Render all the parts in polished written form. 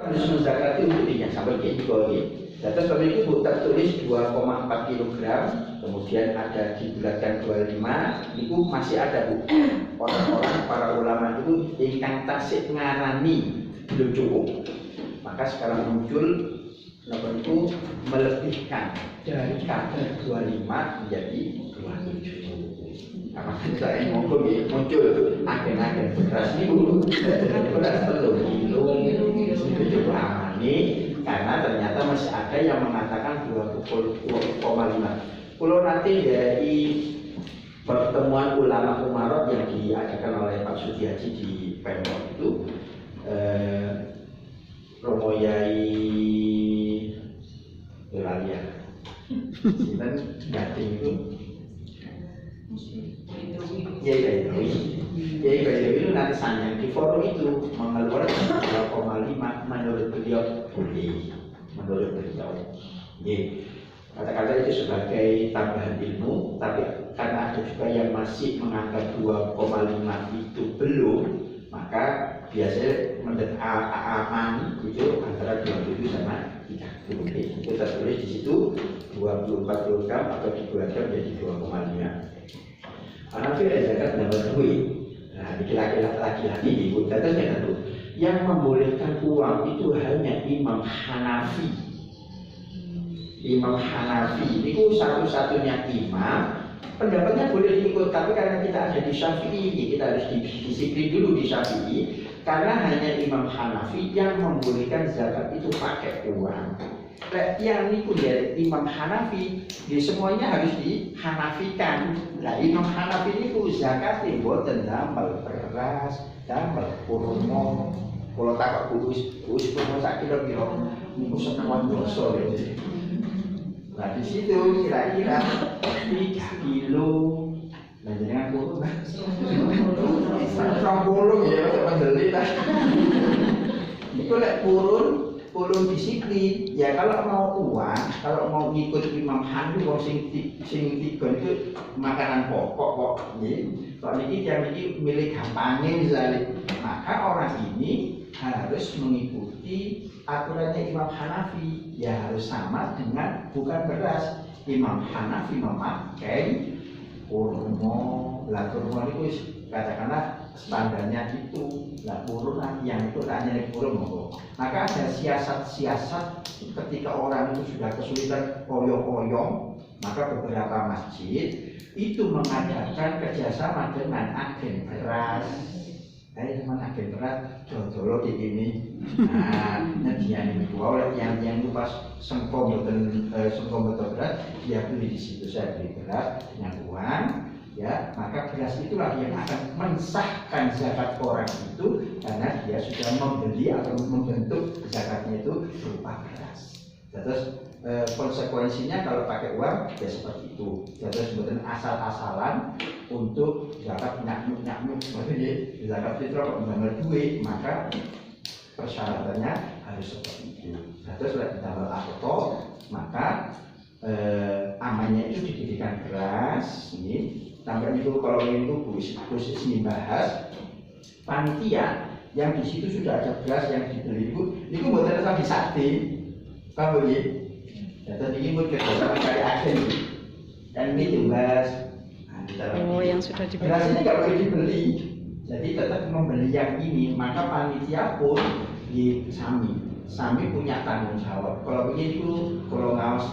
harus menzakati untuk yang sampai gitu. Data suami itu buat tulis 2,4 kg, kemudian ada dibulatkan 25, itu masih ada Bu. Orang-orang para ulama itu ingkang tasik ngarani belum cukup. Maka sekarang muncul itu melebihkan dari kadar 25 menjadi 27. Nah, makanya saya muncul agen-agen beras itu beras telur itu cukup aman nih. Karena ternyata masih ada yang mengatakan 20,5. Kalau nanti dari pertemuan ulama Umarok yang diadakan oleh Pak Sudiaji di Pemkot itu, Romo Yai Dolalia, dan Gading itu, Yai Baidowi itu nanti sanyang di forum itu mengeluarkan 2,5 menurut beliau boleh, menurut beliau. Kata-kata itu sebagai tambahan ilmu, tapi karena ada juga yang masih menganggap 2,5 itu belum, maka biasanya menurut aman itu antara 27 sama 30. Itu tertulis di situ 24 kg atau dibulatkan menjadi 2,5. Karena itu zakat dapat duit. Nah, di laki-laki itu datanya tentu yang membolehkan uang itu hanya Imam Hanafi. Imam Hanafi itu satu-satunya imam. Pendapatnya boleh diikut, tapi karena kita ada di Syafi'i, kita harus disiplin dulu di Syafi'i. Karena hanya Imam Hanafi yang membolehkan zakat itu pakai uang. Yang itu dari Imam Hanafi, semuanya harus dihanafikan. Nah, Imam Hanafi itu zakatnya buatan damel beras, damel kurma. Kalau tak kurus kurma tak kira-kira, itu semua dosa. Nah, di situ kira-kira 3 kilo. Nah, jangan kurun. 60 ya, mendelit lah. Itu lek kurun disiplin. Ya kalau mau uang, kalau mau ngikut Imam Hanafi, sing tiga itu makanan pokok kok. Kalau ini yang ini milik gampangnya misalnya, maka orang ini harus mengikuti aturannya Imam Hanafi. Ya harus sama dengan bukan beras. Imam Hanafi memakai kurma. Lah kurma itu katakanlah standarnya itu, lah kurma yang itu hanya kurma. Maka ada siasat-siasat ketika orang itu sudah kesulitan koyong-koyong, maka beberapa masjid itu mengadakan kerjasama dengan agen beras. Teman agen beras dodol di ini. Nah, nyediain itu oleh yang itu pas sengkom betul beras, dia beli di situ, saya beli beras dengan uang. Ya, maka beras itulah yang akan mensahkan zakat orang itu karena dia sudah membeli atau membentuk zakatnya itu berupa beras. Terus konsekuensinya kalau pakai uang ya seperti itu. Jadi sebetulnya asal-asalan untuk zakat nyakmuk seperti zakat fitrah mengambil duit, maka persyaratannya harus seperti itu. Terus ditambah akto, maka amannya itu didirikan beras ini. Sampai itu kalau itu khusus bahas panitia yang di situ sudah ada beras yang dibeli itu buat tetap disakti, kamu ya. Jadi ini buat kerjasama kali agen dan ini tumbas. Oh, yang sudah dibeli. Beras ini nggak boleh dibeli, jadi tetap membeli yang ini. Maka panitia pun di Sami punya tanggung jawab. Kalau begitu, kalau ngawas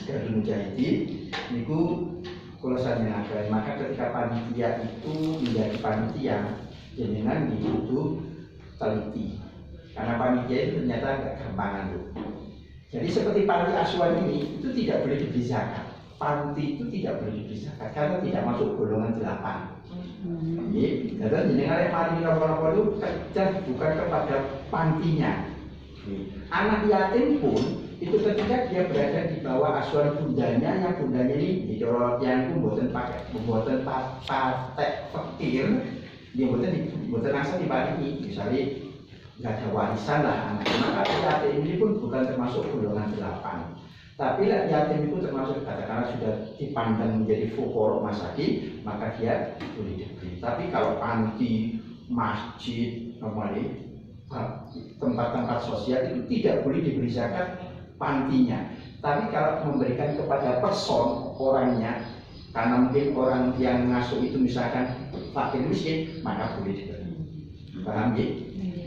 ke Mujahidin, itu kalau saya mengatakan, maka ketika panitia itu menjadi panitia, jenengan itu teliti. Karena panitia itu ternyata agak gampangan tuh. Jadi seperti panti asuhan ini, itu tidak boleh diberi zakat. Panti itu tidak boleh diberi zakat karena tidak masuk golongan 8. Jadi jenengan yang mari nopo-nopo itu kerja bukan kepada pantinya. Anak yatim pun itu ketika dia berada di bawah asuhan bundanya, yang bundanya ini dicorot yang itu buatan patek fakir, dia buatan asal diparingi, misalnya nggak ada warisan lah anaknya, maka yatim ini pun bukan termasuk golongan 8. Tapi yatim itu termasuk katakanlah sudah dipandang menjadi fuqara masakin, maka dia boleh diberi. Tapi kalau panti, masjid, kembali tempat-tempat sosial itu tidak boleh diberi zakat pantinya. Tapi kalau memberikan kepada person orangnya, karena mungkin orang yang ngasuh itu misalkan fakir miskin, maka boleh diberi. Paham ya?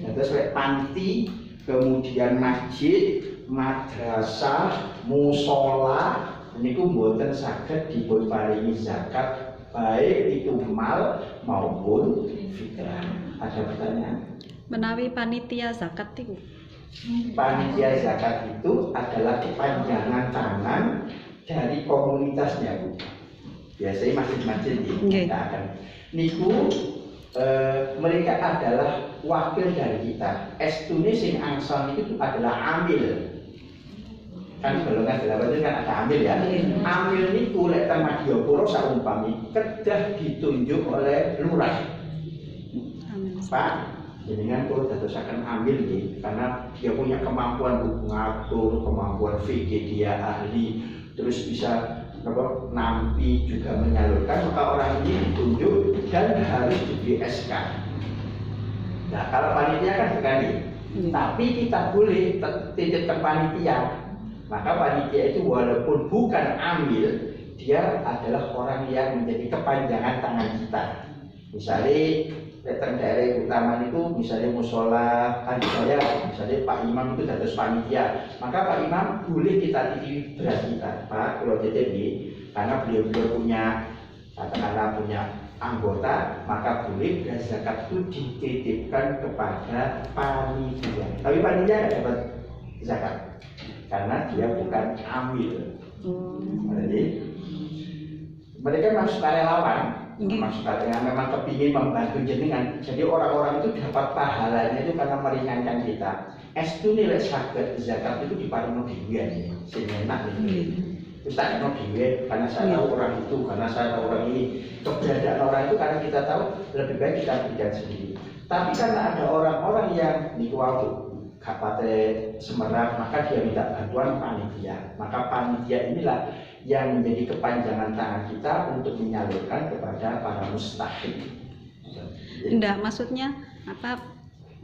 Nah, terus kayak panti, kemudian masjid, madrasah, musola, ini mboten saged dipun paringi zakat baik itu mal maupun fitrah. Ada pertanyaan? Menawi panitia zakat itu. Panitia zakat itu adalah kepanjangan tangan dari komunitasnya, Bu. Biasanya masjid-masjid ini kita akan niku mereka adalah wakil dari kita. Estune sing angsal itu adalah amil. Kan golongan 8 itu kan ada amil ya. Amil niku lek teng Madiopuro saumpami kedah ditunjuk oleh lurah. Pak, jenengan kalau dadosaken ambil nih, karena dia punya kemampuan untuk ngatur, kemampuan fikih, dia ahli, terus bisa nampi juga menyalurkan, maka orang ini ditunjuk dan harus diberi SK. Nah, kalau panitia kan bukan nih, tapi kita boleh titip ke panitia. Maka panitia itu walaupun bukan amil, dia adalah orang yang menjadi kepanjangan tangan kita. Misalnya datang daerah utama itu misalnya musola kan saya, misalnya Pak Imam itu dados panitia, maka Pak Imam boleh kita titip beras kita, Pak, kalau titip karena beliau punya katakanlah punya anggota, maka boleh beras zakat itu dititipkan kepada panitia. Tapi panitia nggak dapat zakat karena dia bukan amil. Jadi mereka masuk karyawan. Maksudnya memang kepingin membantu jenengan, jadi orang-orang itu dapat pahalanya itu karena meringankan kita. Estu nilai saged zakat itu diparingi dhewe sing enak iki. Wis tak ono dhewe karena saya tahu orang itu, karena saya tahu orang ini. Keberadaan orang itu karena kita tahu, lebih baik kita berikan sendiri. Tapi karena ada orang-orang yang niku wau gak pate semerap, maka dia minta bantuan panitia. Maka panitia inilah yang menjadi kepanjangan tangan kita untuk menyalurkan kepada para mustahik. Enggak, maksudnya apa?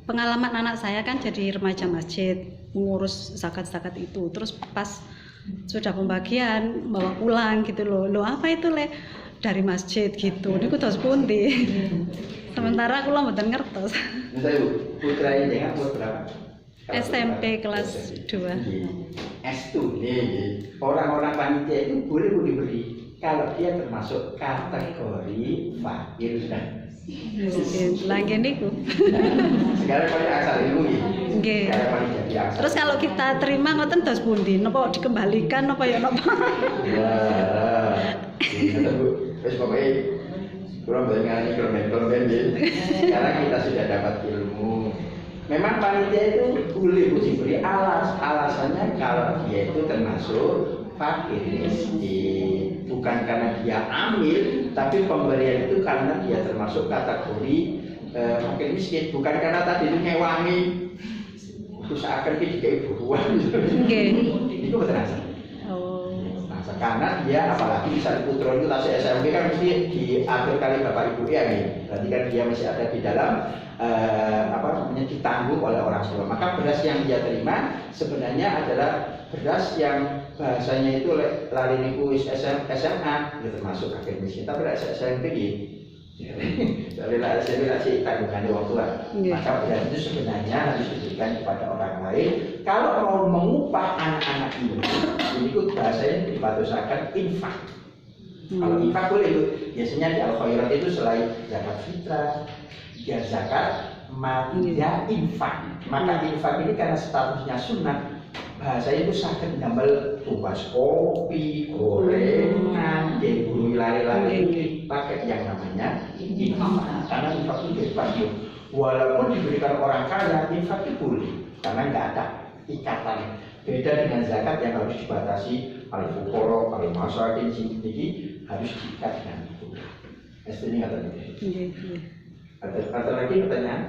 Pengalaman anak saya kan jadi remaja masjid, mengurus zakat-zakat itu. Terus pas sudah pembagian bawa pulang gitu loh. Loh apa itu le dari masjid gitu. Niku tos pundi. Sementara aku mboten ngertos. Misalnya putra ini dengan umur berapa? SMP kelas 2. S2 nih, orang-orang panitia itu boleh diberi kalau dia termasuk kategori fakir dan lagi niku. Sekarang paling asal ilmu nih. Nggih. Terus kalau kita terima ngoten dos pundi? Napa dikembalikan napa ya napa? Ya. Kita wis pokoke kurang banyak komen-komen nggih. Sekarang kita sudah dapat ilmu. Memang panitia itu boleh diberi alasannya kalau dia itu termasuk fakir miskin, bukan karena dia amil, tapi pemberian itu karena dia termasuk kategori fakir miskin, bukan karena tadi itu ngewangi terus akan dikai buruan. Itu terasa. Karena dia apalagi bisa putra itu tasik SMP kan mesti diatur kali bapak ibu ya nih. Berarti kan dia masih ada di dalam ditanggung oleh orang tua. Maka beras yang dia terima sebenarnya adalah beras yang bahasanya itu lari niku SMA, ya termasuk kakek miskin. Tapi SMP gitu. Dari SMP masih tanggungan orang tua. Maka beras itu sebenarnya harus diberikan kepada orang lain. Kalau mau mengupah anak-anak ini itu bahasanya dibatasakan infak. Kalau infak boleh itu biasanya di Al-Khairat itu selain zakat fitrah, dia zakat, dia infak. Maka infak ini karena statusnya sunnah, bahasanya itu sakit nyambel tumbas kopi, gorengan, gulung lari-lari itu pakai yang namanya infak. Karena infak itu bebas. Walaupun diberikan orang kaya, infak itu boleh karena nggak ada ikatan. Beda dengan zakat yang harus dibatasi oleh fuqara, oleh masakin, jadi harus diikat dengan itu. Ini kata-kata. Ada lagi pertanyaan?